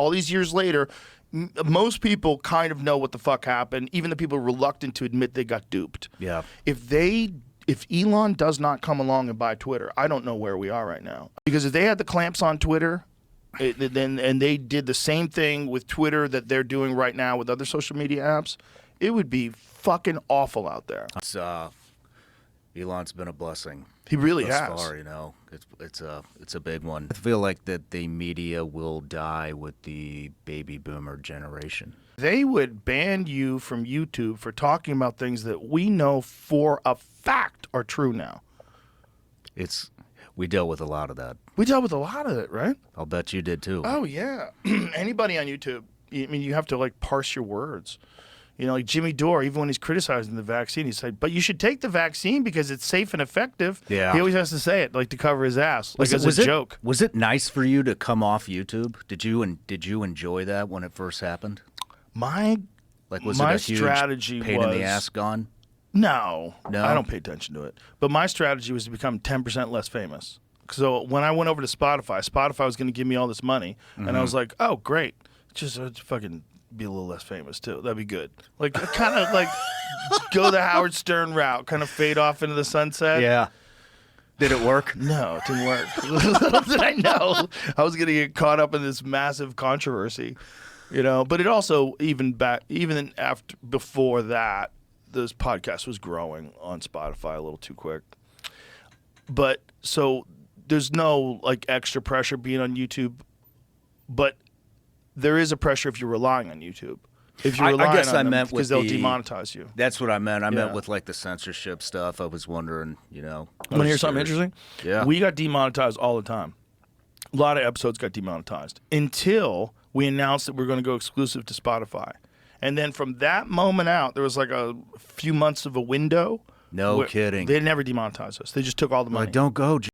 All these years later, most people kind of know what the fuck happened, even the people reluctant to admit they got duped. Yeah. If Elon does not come along and buy Twitter, I don't know where we are right now. Because if they had the clamps on Twitter, and they did the same thing with Twitter that they're doing right now with other social media apps, it would be fucking awful out there. Elon's been a blessing. He really thus has. far, it's a big one. I feel like that the media will die with the baby boomer generation. They would ban you from YouTube for talking about things that we know for a fact are true now. We dealt with a lot of that. We dealt with a lot of it, right? I'll bet you did too. Oh yeah. Anybody on YouTube, I mean, you have to like parse your words. You know, like Jimmy Dore, even when he's criticizing the vaccine, he said, but you should take the vaccine because it's safe and effective. Yeah. He always has to say it, like to cover his ass, like as a joke. Was it nice for you to come off YouTube? Did you enjoy that when it first happened? Was it a huge strategy pain in the ass gone? No, No? I don't pay attention to it. But my strategy was to become 10% less famous. So when I went over to Spotify was going to give me all this money, and I was like, oh, great. Just fucking be a little less famous, too. That'd be good. Like, kind of like go the Howard Stern route, kind of fade off into the sunset. Yeah. Did it work? No, it didn't work. Little did I know I was going to get caught up in this massive controversy, you know. But it also, before that, this podcast was growing on Spotify a little too quick. But so there's no like extra pressure being on YouTube, but there is a pressure if you're relying on YouTube. If you're relying on them, because they'll demonetize you. That's what I meant. I meant with like the censorship stuff. I was wondering, you know. Want to hear something interesting? Yeah. We got demonetized all the time. A lot of episodes got demonetized until we announced that we're going to go exclusive to Spotify. And then from that moment out, there was like a few months of a window. No kidding. They never demonetized us. They just took all the money. Like, don't go,